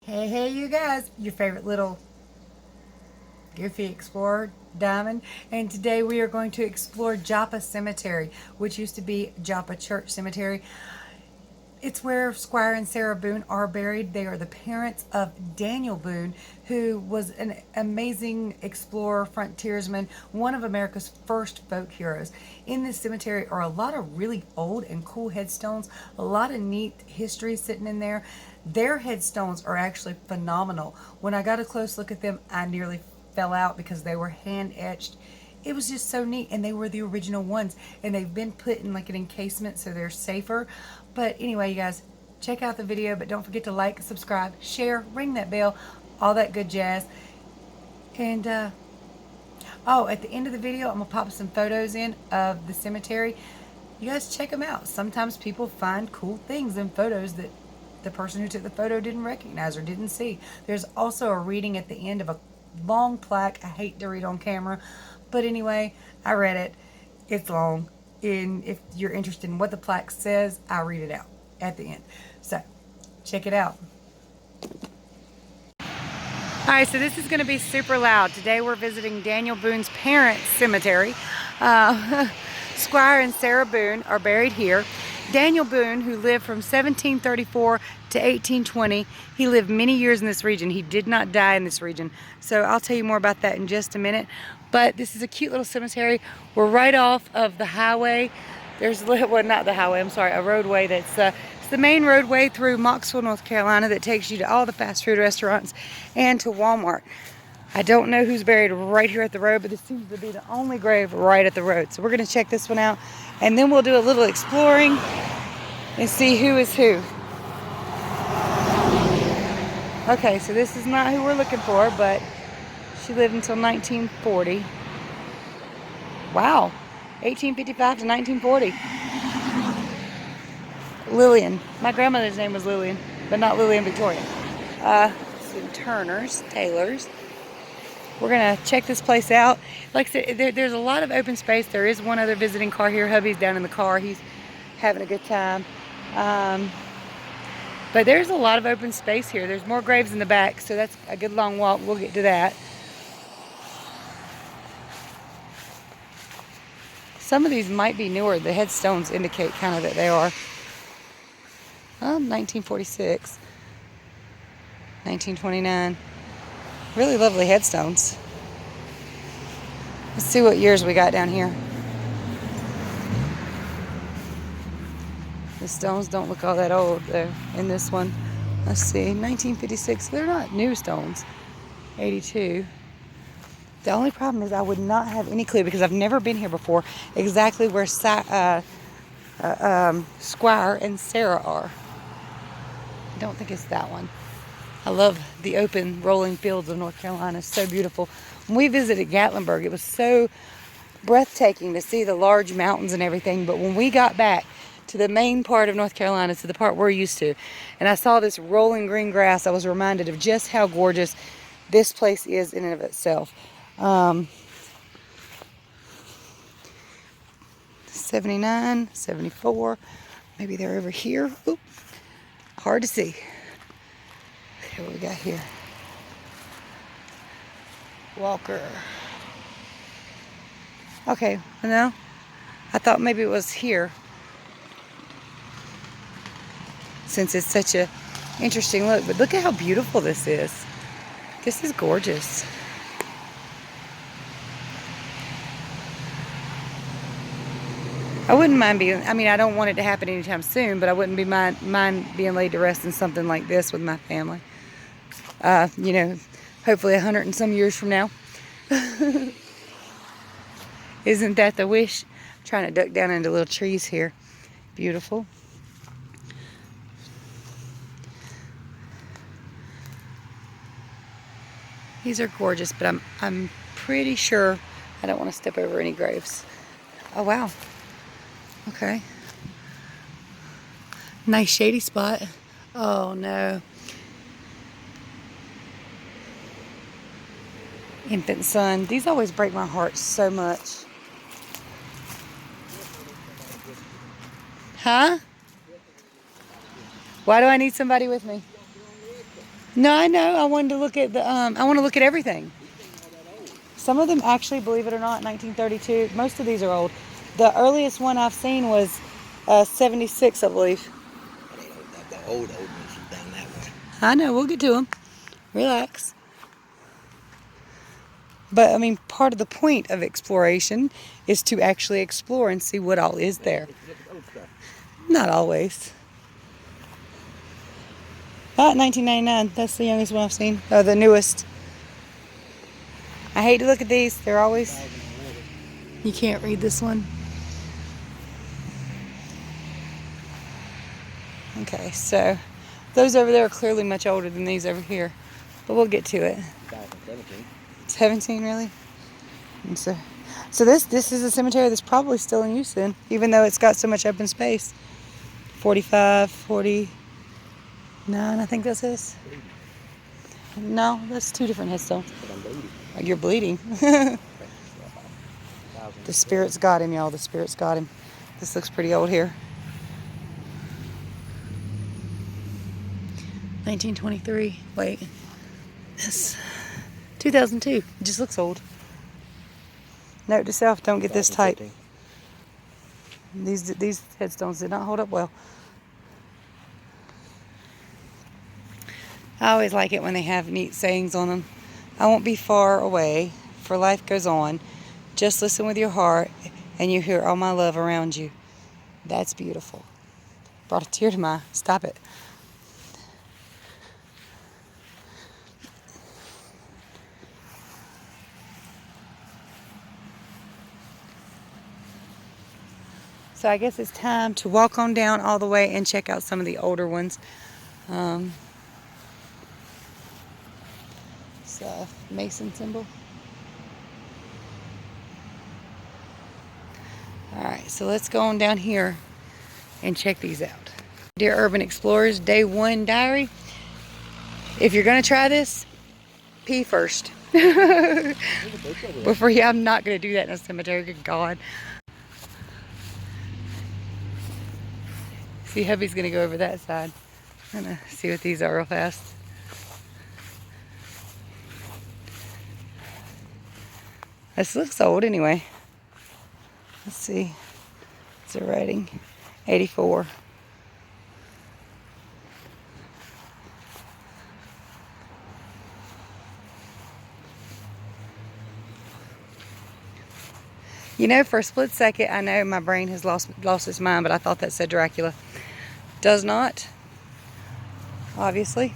Hey, you guys, your favorite little goofy explorer, Diamond, and today we are going to explore Joppa Cemetery, which used to be Joppa Church Cemetery. It's where Squire and Sarah Boone are buried. They are the parents of Danial Boone, who was an amazing explorer, frontiersman, one of America's first folk heroes. In this cemetery are a lot of really old and cool headstones, a lot of neat history sitting in there. Their headstones are actually phenomenal. When I got a close look at them, I nearly fell out because they were hand etched. It was just so neat, and they were the original ones, and they've been put in like an encasement so they're safer. But anyway, you guys, check out the video, but don't forget to like, subscribe, share, ring that bell, all that good jazz. And oh, at the end of the video, I'm gonna pop some photos in of the cemetery. You guys check them out. Sometimes people find cool things in photos that the person who took the photo didn't recognize or didn't see. There's also a reading at the end of a long plaque. I hate to read on camera, but anyway, I read it. It's long, and if you're interested in what the plaque says, I'll read it out at the end. So check it out. Alright, so this is going to be super loud. Today we're visiting Danial Boone's parents' cemetery. Squire and Sarah Boone are buried here. Danial Boone, who lived from 1734 to 1820, he lived many years in this region. He did not die in this region. So I'll tell you more about that in just a minute. But this is a cute little cemetery. We're right off of the highway. There's, well, not the highway, I'm sorry, a roadway that's it's the main roadway through Mocksville, North Carolina, that takes you to all the fast food restaurants and to Walmart. I don't know who's buried right here at the road, but this seems to be the only grave right at the road. So we're going to check this one out, and then we'll do a little exploring and see who is who. Okay, so this is not who we're looking for, but she lived until 1940. Wow, 1855 to 1940. Lillian. My grandmother's name was Lillian, but not Lillian Victoria. Some Turners, Taylors. We're going to check this place out. Like I said, there's a lot of open space. There is one other visiting car here. Hubby's down in the car. He's having a good time. But there's a lot of open space here. There's more graves in the back, so that's a good long walk. We'll get to that. Some of these might be newer. The headstones indicate kind of that they are. 1946, 1929. Really lovely headstones. Let's see what years we got down here. The stones don't look all that old though in this one. Let's see, 1956. They're not new stones. 82. The only problem is I would not have any clue, because I've never been here before, exactly where Squire and Sarah are. I don't think it's that one. I love the open rolling fields of North Carolina. It's so beautiful. When we visited Gatlinburg, it was so breathtaking to see the large mountains and everything. But when we got back to the main part of North Carolina, to the part we're used to, and I saw this rolling green grass, I was reminded of just how gorgeous this place is in and of itself. 79, 74, maybe they're over here. Oop, hard to see. Okay, what we got here? Walker. Okay, no, I thought maybe it was here, since it's such a interesting look. But look at how beautiful this is. This is gorgeous. I wouldn't mind being, I mean, I don't want it to happen anytime soon, but I wouldn't be mind being laid to rest in something like this with my family. You know, hopefully 100 and some years from now. Isn't that the wish? I'm trying to duck down into little trees here. Beautiful. These are gorgeous, but I'm pretty sure I don't want to step over any graves. Oh wow. Okay. Nice shady spot. Oh no. Infant son. These always break my heart so much. Huh? Why do I need somebody with me? No, I know. I wanted to look at the. I want to look at everything. Some of them actually, believe it or not, 1932. Most of these are old. The earliest one I've seen was 76, I believe. The old ones are down that way. I know. We'll get to them. Relax. But I mean, part of the point of exploration is to actually explore and see what all is there. Not always. Not 1999. That's the youngest one I've seen. Oh, the newest. I hate to look at these. They're always... You can't read this one. Okay, so those over there are clearly much older than these over here. But we'll get to it. 2017. 17, really? And so this is a cemetery that's probably still in use then, even though it's got so much open space. 45, 49, I think this is. No, that's two different headstones. Oh, you're bleeding. The spirits got him, y'all. The spirits got him. This looks pretty old here. 1923. Wait. This 2002. It just looks old. Note to self, don't get this tight. These headstones did not hold up well. I always like it when they have neat sayings on them. I won't be far away, for life goes on. Just listen with your heart, and you hear all my love around you. That's beautiful. Brought a tear to my... Stop it. So I guess it's time to walk on down all the way and check out some of the older ones. It's a Mason symbol. Alright, so let's go on down here and check these out. Dear Urban Explorers, Day 1 diary. If you're going to try this, pee first. Before you, I'm not going to do that in a cemetery, good God. See, hubby's going to go over that side. I'm going to see what these are real fast. This looks old anyway. Let's see. What's the rating? 84. You know, for a split second, I know my brain has lost its mind, but I thought that said Dracula. Does not. Obviously.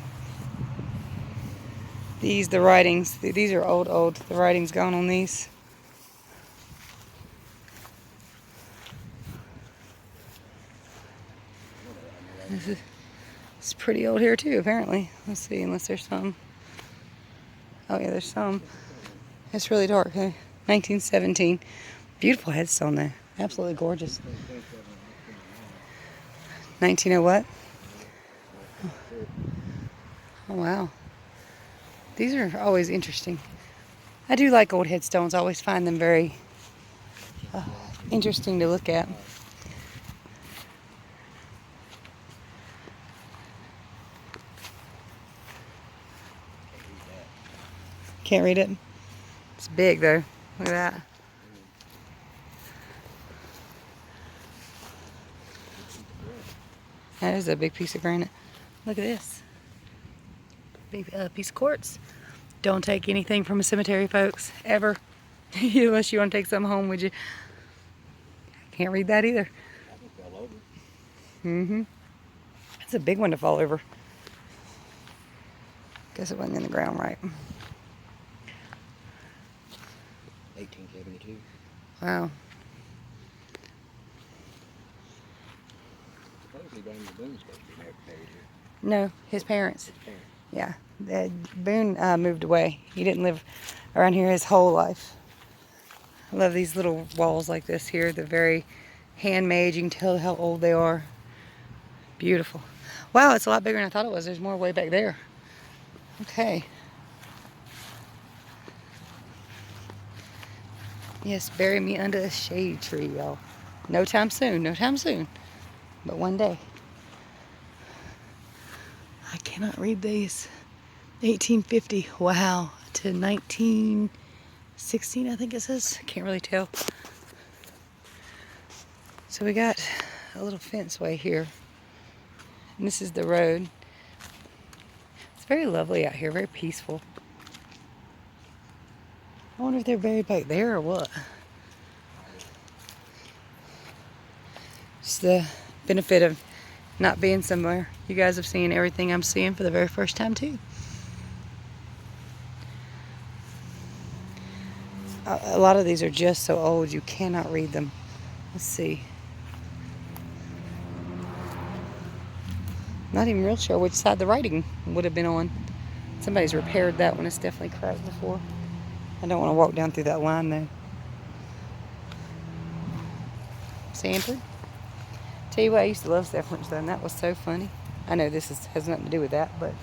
The writings, these are old. The writing's gone on these. It's pretty old here too, apparently. Let's see, unless there's some. Oh yeah, there's some. It's really dark, huh? 1917. Beautiful headstone there. Absolutely gorgeous. 19 what? Oh wow. These are always interesting. I do like old headstones. I always find them very interesting to look at. Can't read it. It's big though. Look at that. That is a big piece of granite. Look at this. Big piece of quartz. Don't take anything from a cemetery, folks. Ever. Unless you want to take some home, would you? Can't read that either. Mm-hmm. It's a big one to fall over. Guess it wasn't in the ground right. 1872. Wow. Supposedly Daniel Boone's supposed to be buried here. No, his parents. His parents. Yeah. Boone moved away. He didn't live around here his whole life. I love these little walls like this here. They're very handmade. You can tell how old they are. Beautiful. Wow, it's a lot bigger than I thought it was. There's more way back there. Okay. Yes, bury me under a shade tree, y'all. No time soon. No time soon. But one day. I cannot read these. 1850. Wow. To 1916, I think it says. Can't really tell. So we got a little fence way here. And this is the road. It's very lovely out here, very peaceful. I wonder if they're buried back there or what. It's the benefit of not being somewhere. You guys have seen everything I'm seeing for the very first time too. A lot of these are just so old you cannot read them. Let's see. Not even real sure which side the writing would have been on. Somebody's repaired that one. It's definitely cracked before. I don't want to walk down through that line though. Sanford. Tell you what, I used to love Sanford though, and that was so funny. I know this has nothing to do with that, but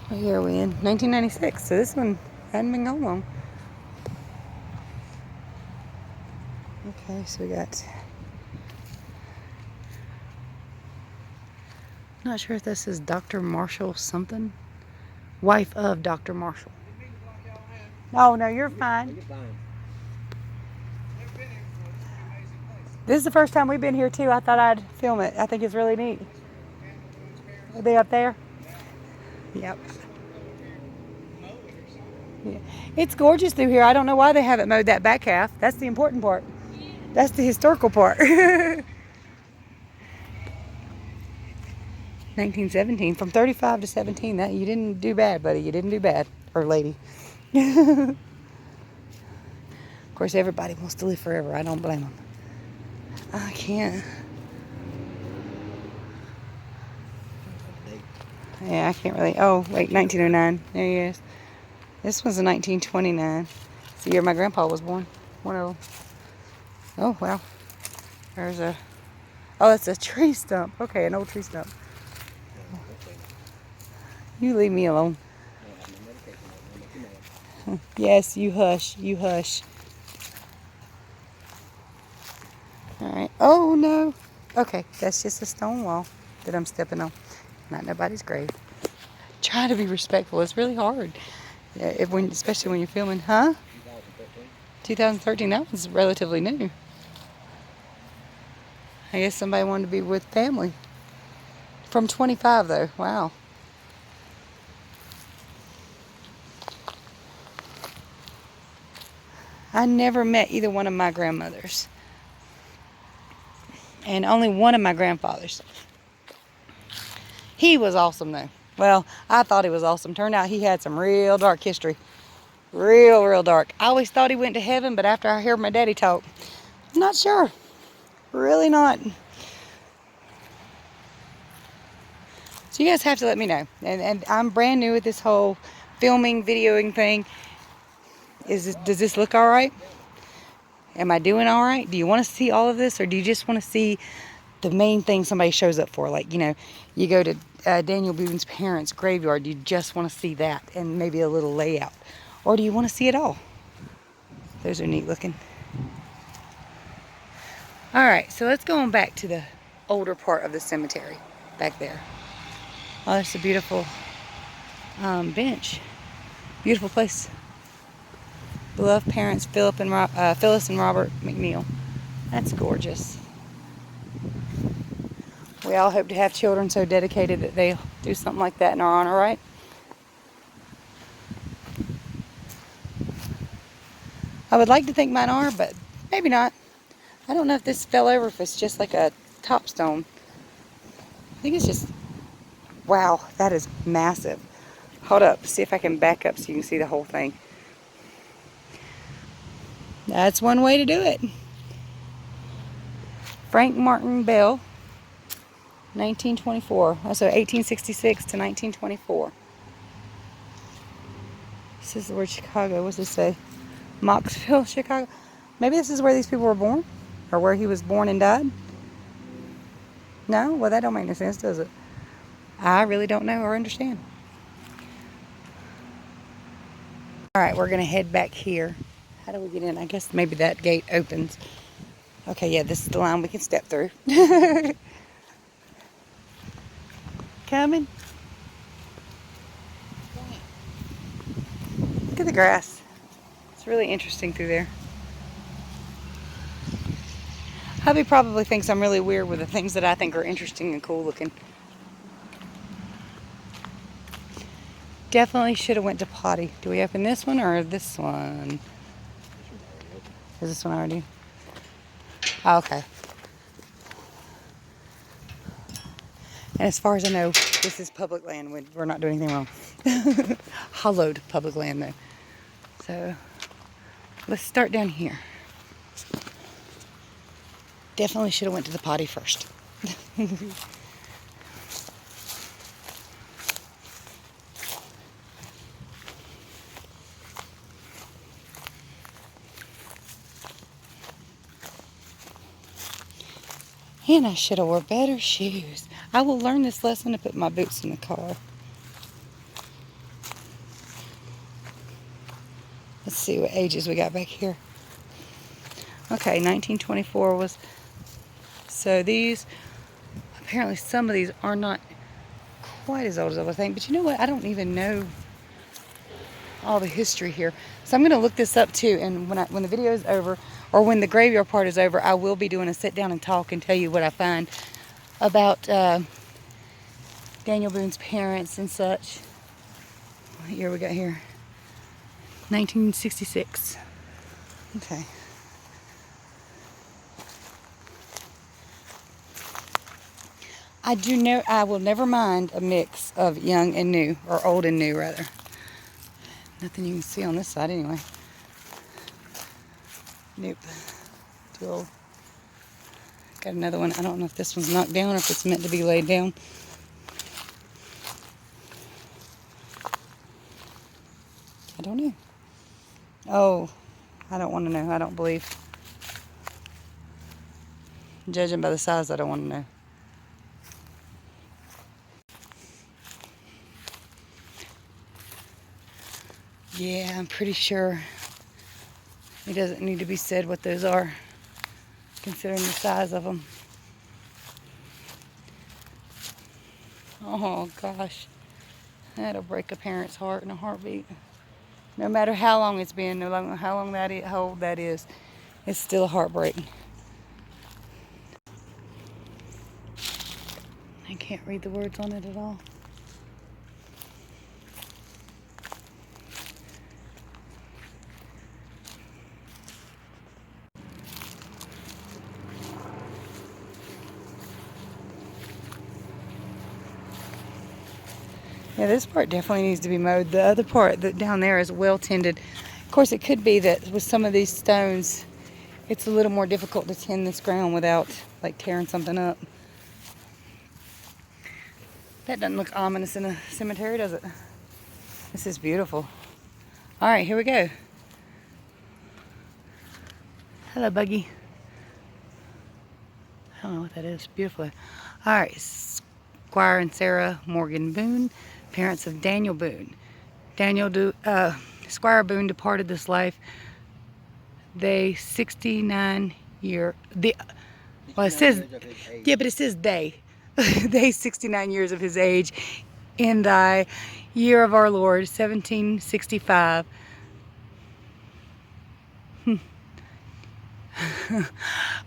what year are we in? 1996. So this one hadn't been going long. Okay, so we got. Not sure if this is Dr. Marshall something. Wife of Dr. Marshall. Oh, no, you're fine. You're fine. This is the first time we've been here, too. I thought I'd film it. I think it's really neat. Are they up there? Yep. Yeah. It's gorgeous through here. I don't know why they haven't mowed that back half. That's the important part. That's the historical part. 1917, from 35 to 17. That you didn't do bad, buddy. You didn't do bad, or lady. Of course, everybody wants to live forever. I don't blame them. I can't. Yeah, I can't really. Oh, wait, 1909. There he is. This was in 1929. It's the year my grandpa was born. One of them. Oh, wow. There's a. Oh, that's a tree stump. Okay, an old tree stump. You leave me alone. Yes, you hush. You hush. Alright. Oh, no. Okay, that's just a stone wall that I'm stepping on. Not nobody's grave. Try to be respectful. It's really hard. Yeah, especially when you're filming. Huh? 2013. That was relatively new. I guess somebody wanted to be with family. From 25, though. Wow. I never met either one of my grandmothers. And only one of my grandfathers. He was awesome, though. Well, I thought he was awesome. Turned out he had some real dark history. Real dark. I always thought he went to heaven, but after I heard my daddy talk, I'm not sure. Really not. So you guys have to let me know. And I'm brand new at this whole filming, videoing thing. Does this look all right? Am I doing all right? Do you want to see all of this, or do you just want to see the main thing somebody shows up for? Like, you know, you go to Daniel Boone's parents' graveyard. You just want to see that and maybe a little layout. Or do you want to see it all? Those are neat looking. All right, so let's go on back to the older part of the cemetery back there. Oh, that's a beautiful bench. Beautiful place. Beloved parents, Phyllis and Robert McNeil. That's gorgeous. We all hope to have children so dedicated that they'll do something like that in our honor, right? I would like to think mine are, but maybe not. I don't know if this fell over, if it's just like a top stone. I think it's just, wow, that is massive. Hold up, see if I can back up so you can see the whole thing. That's one way to do it. Frank Martin Bell, 1924. So 1866 to 1924. This is the word Chicago. What's this say? Mocksville, Chicago. Maybe this is where these people were born? Or where he was born and died? No? Well, that don't make no sense, does it? I really don't know or understand. Alright, we're going to head back here. How do we get in? I guess maybe that gate opens. Okay, yeah, this is the line we can step through. Coming? at the grass. It's really interesting through there. Hubby probably thinks I'm really weird with the things that I think are interesting and cool looking. Definitely should have went to potty. Do we open this one or this one? Is this one already? Oh, okay. And as far as I know, this is public land. We're not doing anything wrong. Hollowed public land though. So let's start down here. Definitely should have went to the potty first. And I should have wore better shoes. I will learn this lesson to put my boots in the car. Let's see what ages we got back here. Okay, 1924 was... So these... Apparently some of these are not quite as old as I would think. But you know what? I don't even know all the history here. So I'm going to look this up too. And when the video is over, or when the graveyard part is over, I will be doing a sit down and talk and tell you what I find about Daniel Boone's parents and such. What year we got here? 1966. Okay. I will never mind a mix of young and new, or old and new rather. Nothing you can see on this side anyway. Nope. Too old. Got another one. I don't know if this one's knocked down or if it's meant to be laid down. I don't know. Oh, I don't want to know. I don't believe. Judging by the size, I don't want to know. Yeah, I'm pretty sure it doesn't need to be said what those are, considering the size of them. Oh gosh, that'll break a parent's heart in a heartbeat. No matter how long it's been, no matter how long how old that is, it's still a heartbreak. I can't read the words on it at all. Yeah, this part definitely needs to be mowed. The other part that down there is well tended. Of course, it could be that with some of these stones, it's a little more difficult to tend this ground without like tearing something up. That doesn't look ominous in a cemetery, does it? This is beautiful. All right, here we go. Hello, Buggy. I don't know what that is. Beautiful. All right, Squire and Sarah Morgan Boone, parents of Daniel Boone. Squire Boone departed this life. They 69 year. Well, it says, yeah, but it says they. They 69 years of his age in thy year of our Lord, 1765.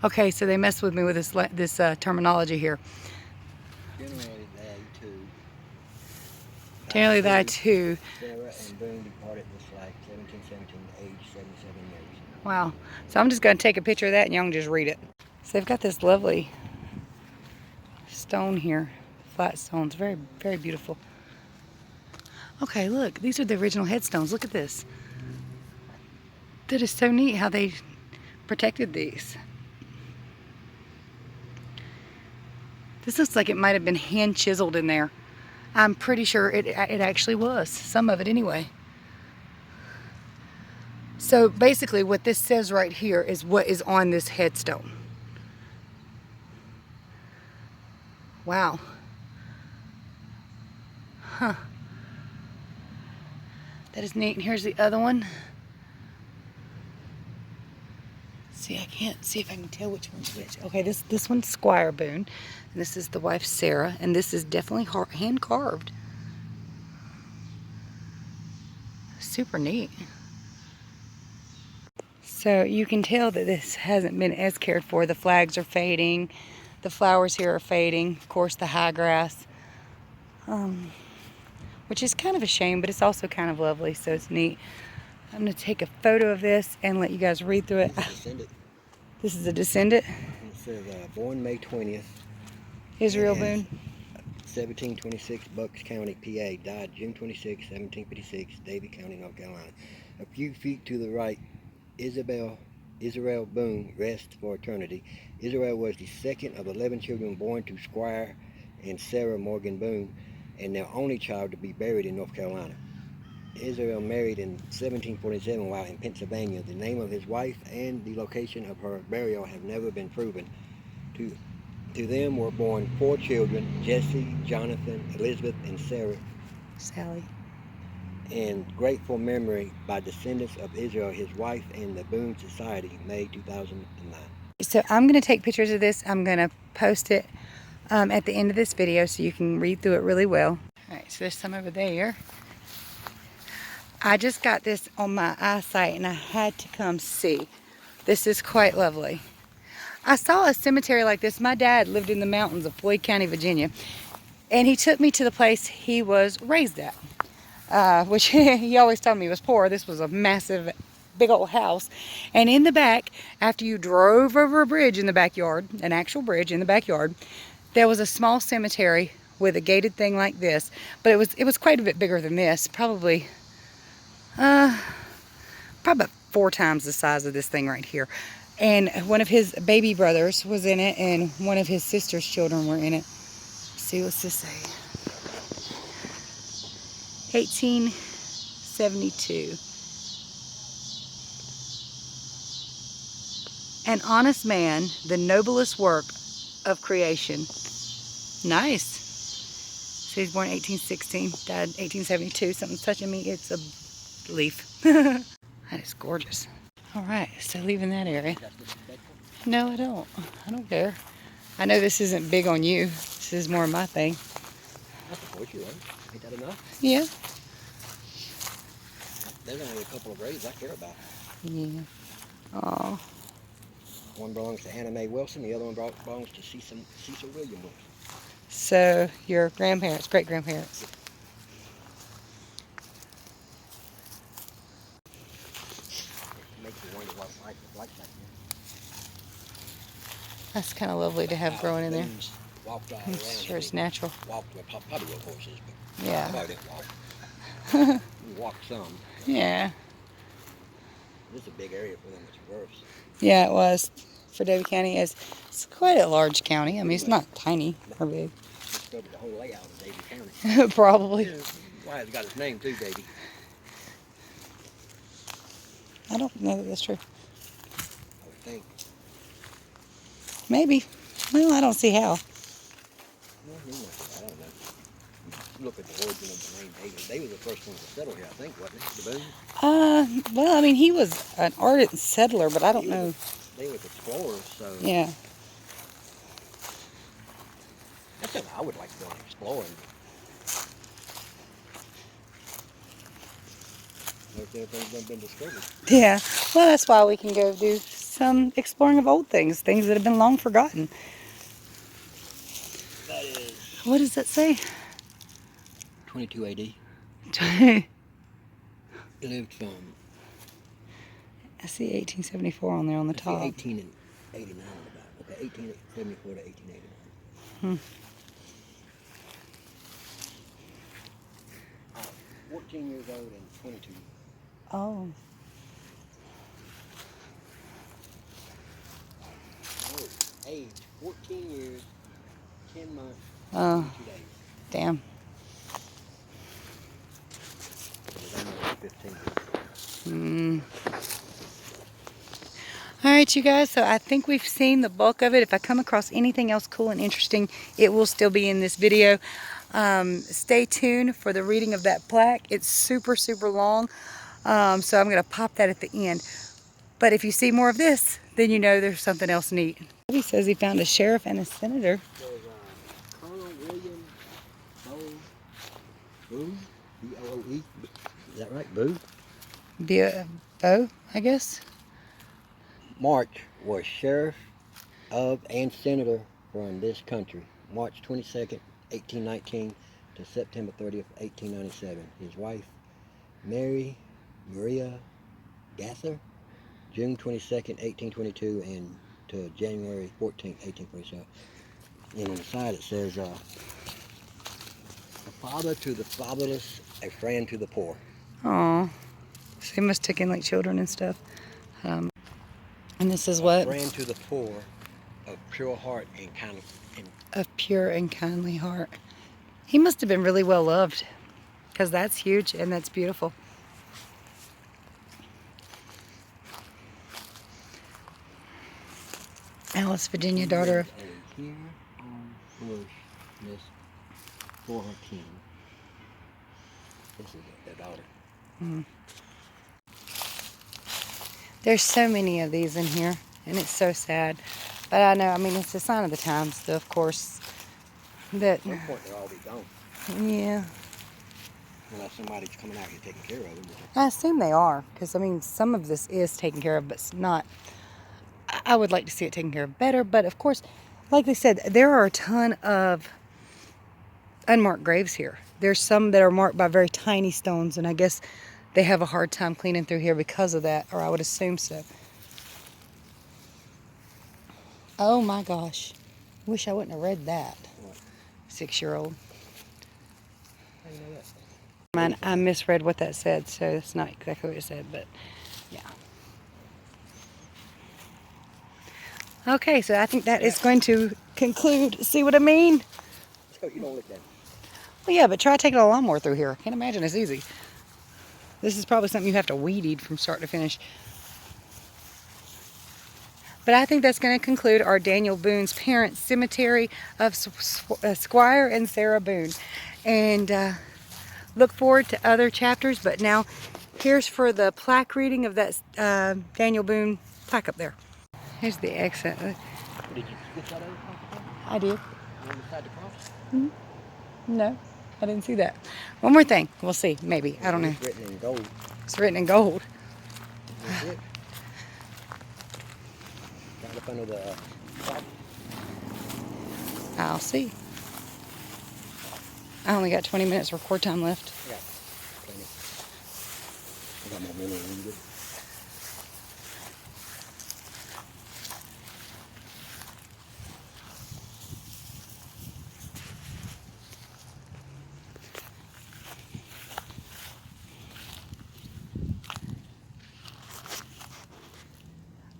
Okay, so they messed with me with this terminology here. Generally thy two. Sarah and Boone departed this life 1717, age 77 years. Wow. So I'm just going to take a picture of that and y'all can just read it. So they've got this lovely stone here. Flat stones. Very, very beautiful. Okay, look. These are the original headstones. Look at this. That is so neat how they protected these. This looks like it might have been hand chiseled in there. I'm pretty sure it actually was. Some of it anyway. So basically what this says right here is what is on this headstone. Wow. Huh. That is neat. And here's the other one. See, I can't see if I can tell which one's which. Okay, this one's Squire Boone. And this is the wife, Sarah. And this is definitely hand carved. Super neat. So you can tell that this hasn't been as cared for. The flags are fading. The flowers here are fading. Of course, the high grass. Which is kind of a shame, but it's also kind of lovely, so it's neat. I'm going to take a photo of this and let you guys read through it. This is a descendant. It says, born May 20th. Israel Boone. 1726, Bucks County, PA. Died June 26, 1756, Davie County, North Carolina. A few feet to the right, Israel Boone rests for eternity. Israel was the second of 11 children born to Squire and Sarah Morgan Boone, and their only child to be buried in North Carolina. Israel married in 1747 while in Pennsylvania. The name of his wife and the location of her burial have never been proven. To them were born 4 children, Jesse, Jonathan, Elizabeth, and Sarah. Sally. In grateful memory by descendants of Israel, his wife, and the Boone Society, May 2009. So I'm going to take pictures of this. I'm going to post it at the end of this video so you can read through it really well. Alright, so there's some over there. I just got this on my eyesight and I had to come see. This is quite lovely. I saw a cemetery like this. My dad lived in the mountains of Floyd County, Virginia, and he took me to the place he was raised at, which he always told me was poor. This was a massive, big old house, and in the back, after you drove over a bridge in the backyard, an actual bridge in the backyard, there was a small cemetery with a gated thing like this, but it was quite a bit bigger than this, probably about 4 times the size of this thing right here. And one of his baby brothers was in it, and one of his sister's children were in it. Let's see, what's this say? 1872. An honest man, the noblest work of creation. Nice. So he's born 1816, died 1872. Something's touching me. It's a leaf. That is gorgeous. All right, so leaving that area. No, I don't. I don't care. I know this isn't big on you. This is more my thing. Ain't that enough? Yeah. There's only a couple of graves I care about. Yeah. Oh. One belongs to Anna Mae Wilson. The other one belongs to Cecil William Wilson. So your grandparents, great-grandparents. Makes you wonder what life was like back then. That's kind of lovely to have growing in there. Walked all I'm around. sure it's natural. Walked with probably with horses, but Yeah. probably didn't walk. We walked some. Yeah. This is a big area for them, it's worse. Yeah, it was. For Davie County, it's quite a large county. I mean, it's not tiny or big. Just go to the whole layout of Davie County. Probably. Yeah, why it's got its name too, Davie. I don't know that that's true. I would think. Maybe. Well, I don't see how. Well, I don't know. Look at the origin of the name Davie. They were the first ones to settle here, I think, wasn't it? The Boone? Well, I mean, he was an ardent settler, but I don't know. They were explorers, so. Yeah. That's something I would like to go and explore. If everything's done been discovered. Yeah. Well, that's why we can go do some exploring of old things that have been long forgotten. That is. What does that say? 22 AD. Lived from. I see 1874 on there on the top. 1889 about. Okay, 1874 to 1889. Hmm. 14 years old and 22. Oh. Oh, age 14 years, 10 months, Oh. 2 days. Damn. All right, you guys, so I think we've seen the bulk of it. If I come across anything else cool and interesting, it will still be in this video. Stay tuned for the reading of that plaque. It's super, super long, so I'm going to pop that at the end. But if you see more of this, then you know there's something else neat. He says he found a sheriff and a senator. There's Colonel William Boone. B-O-O-E. Is that right, Boo? B-O, I guess. March was sheriff of and senator from this country. March 22nd, 1819 to September 30th, 1897. His wife, Mary Maria Gasser, June 22nd, 1822 and to January 14th, 1847. And on the side it says, a father to the fatherless, a friend to the poor. Aw. So he must take in like children and stuff. And this is A what? friend to the poor, of pure heart and kind Of pure and kindly heart. He must have been really well loved, because that's huge and that's beautiful. Alice, Virginia, daughter. A here on bush list for her king. This is their daughter. There's so many of these in here, and it's so sad. But I know, I mean, it's a sign of the times, though, of course. That, At some point they'll all be gone. yeah. Unless somebody's coming out here taking care of them. I assume they are, because, I mean, some of this is taken care of, but it's not. I would like to see it taken care of better, but of course, like they said, there are a ton of unmarked graves here. There's some that are marked by very tiny stones, and I guess they have a hard time cleaning through here because of that, or I would assume so. Oh my gosh. Wish I wouldn't have read that. What? 6-year-old. How you know that? Mine, I misread what that said, so it's not exactly what it said, but yeah. Okay, so I think that is going to conclude. See what I mean? So you don't look that. Well, yeah, but try taking a lawnmower through here. I can't imagine it's easy. This is probably something you have to weed eat from start to finish. But I think that's going to conclude our Daniel Boone's parents' cemetery of Squire and Sarah Boone. And look forward to other chapters. But now, here's for the plaque reading of that Daniel Boone plaque up there. Here's the exit. Did you get that other cross? I did. On the side of the cross? No, I didn't see that. One more thing. We'll see. Maybe. I don't know. It's written in gold. It's written in gold. That's it. Right up under the top. I'll see. I only got 20 minutes record time left. Yeah, plenty. I got more money than you do.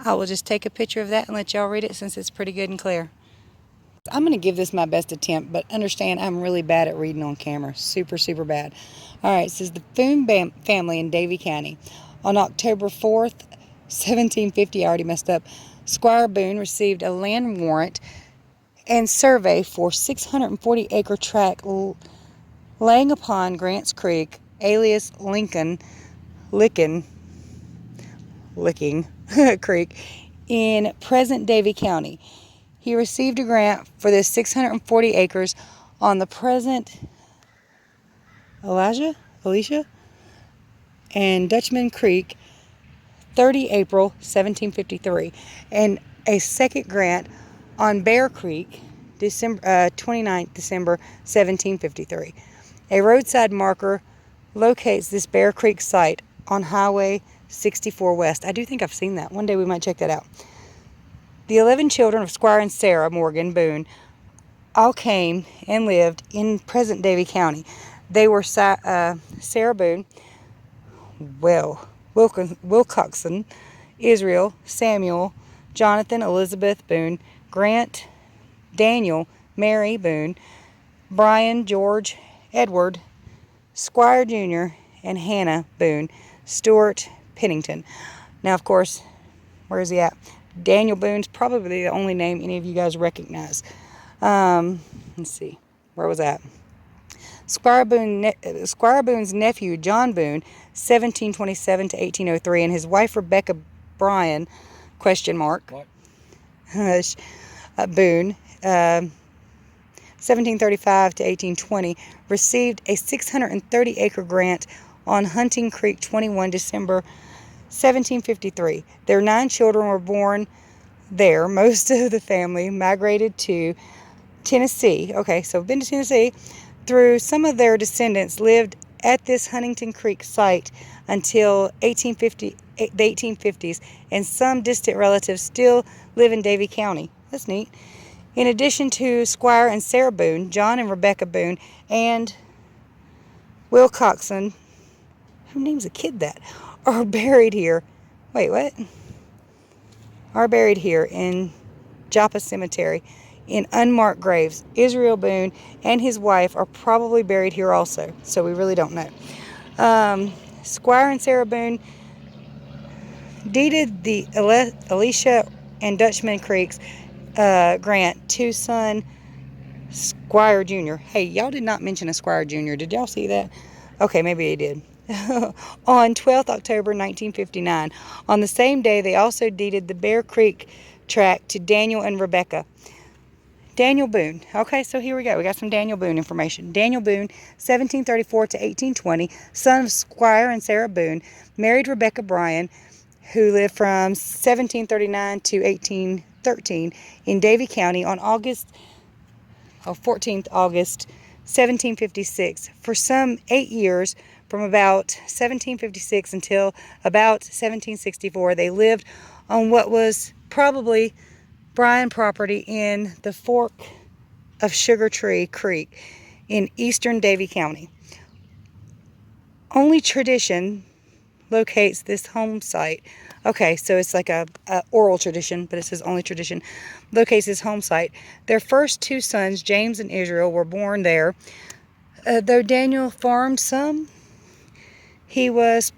I will just take a picture of that and let y'all read it since it's pretty good and clear. I'm going to give this my best attempt, but understand I'm really bad at reading on camera. Super, super bad. All right, it says the Boone family in Davie County. On October 4th, 1750, I already messed up, Squire Boone received a land warrant and survey for 640-acre tract laying upon Grants Creek, alias Licking Creek, in present Davie County. He received a grant for this 640 acres on the present Alicia and Dutchman Creek, 30 April 1753, and a second grant on Bear Creek, 29th December 1753. A roadside marker locates this Bear Creek site on Highway 64 West. I do think I've seen that. One day we might check that out. The 11 children of Squire and Sarah Morgan Boone all came and lived in present Davie County. They were Sarah Boone, Wilcoxon, Israel, Samuel, Jonathan, Elizabeth Boone, Grant, Daniel, Mary Boone, Brian, George, Edward, Squire Jr., and Hannah Boone, Stuart Pennington. Now, of course, where is he at? Daniel Boone's probably the only name any of you guys recognize. Let's see. Where was that? Squire Boone's nephew, John Boone, 1727 to 1803, and his wife, Rebecca Bryan, question mark, What? Boone, 1735 to 1820, received a 630-acre grant on Hunting Creek 21 December 1753. Their 9 children were born there. Most of the family migrated to Tennessee. Okay, so been to Tennessee. Through some of their descendants lived at this Huntington Creek site until the 1850s, and some distant relatives still live in Davie County. That's neat. In addition to Squire and Sarah Boone, John and Rebecca Boone, and Will Coxon, who names a kid that, are buried here. Wait, what? Are buried here in Joppa Cemetery in unmarked graves. Israel Boone and his wife are probably buried here also, so we really don't know. Squire and Sarah Boone deeded the Alicia and Dutchman Creeks grant to son Squire Jr. Hey, y'all did not mention a Squire Jr. Did y'all see that? Okay, maybe they did. On 12th October 1959. On the same day, they also deeded the Bear Creek tract to Daniel and Rebecca. Daniel Boone. Okay, so here we go. We got some Daniel Boone information. Daniel Boone, 1734 to 1820, son of Squire and Sarah Boone, married Rebecca Bryan, who lived from 1739 to 1813 in Davie County on 14th August 1756. For some 8 years, from about 1756 until about 1764, they lived on what was probably Bryan property in the fork of Sugar Tree Creek in eastern Davie County. Only tradition locates this home site. Okay, so it's like a oral tradition, but it says only tradition locates this home site. Their first 2 sons, James and Israel, were born there. Though Daniel farmed some, he was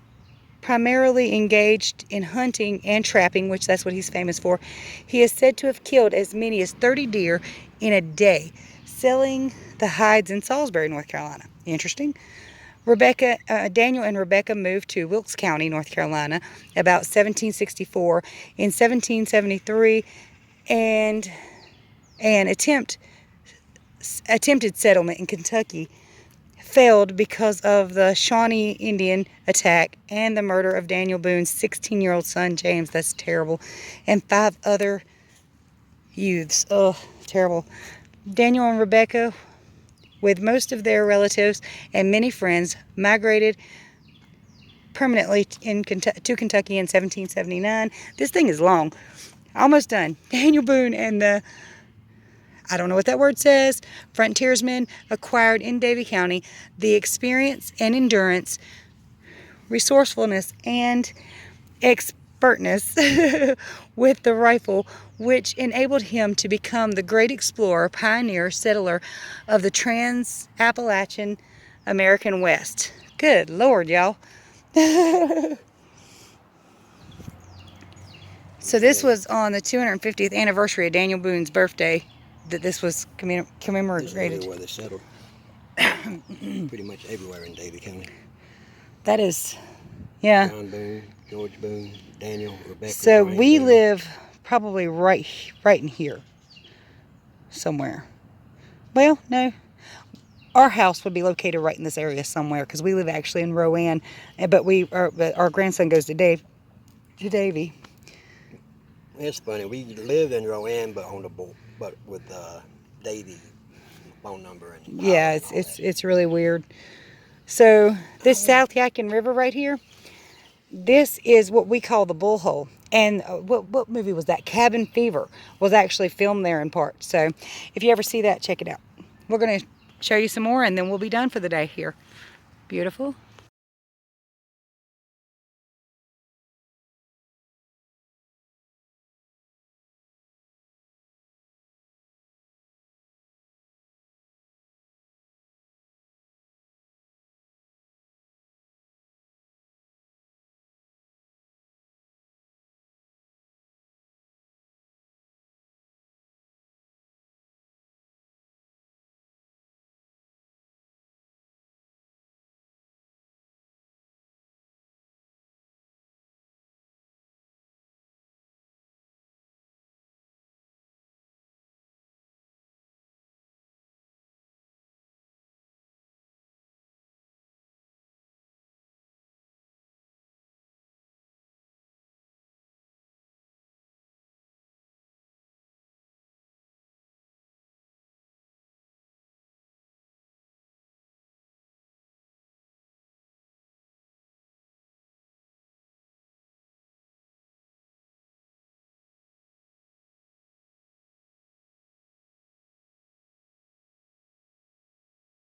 primarily engaged in hunting and trapping, which that's what he's famous for. He is said to have killed as many as 30 deer in a day, selling the hides in Salisbury, North Carolina. Interesting. Daniel and Rebecca moved to Wilkes County, North Carolina, about 1764. In 1773, and an attempted settlement in Kentucky failed because of the Shawnee Indian attack and the murder of Daniel Boone's 16-year-old son, James. That's terrible. And 5 other youths. Ugh, terrible. Daniel and Rebecca, with most of their relatives and many friends, migrated permanently to Kentucky in 1779. This thing is long. Almost done. Daniel Boone and the, I don't know what that word says, frontiersmen acquired in Davie County the experience and endurance, resourcefulness, and expertness with the rifle, which enabled him to become the great explorer, pioneer, settler of the trans-Appalachian American West. Good Lord, y'all. So this was on the 250th anniversary of Daniel Boone's birthday that this was commemorated. This is where they settled. Pretty much everywhere in Davie County. That is, yeah. John Boone, George Boone, Daniel, Rebecca. So Brian we Boone. live probably right in here somewhere. Well, no. Our house would be located right in this area somewhere because we live actually in Rowan, but our grandson goes to Davie. It's funny. We live in Rowan, but with Davie phone number and yeah, it's really weird. So this South Yadkin River right here, this is what we call the Bull Hole. And what movie was that? Cabin Fever was actually filmed there in part. So if you ever see that, check it out. We're going to show you some more, and then we'll be done for the day here. Beautiful.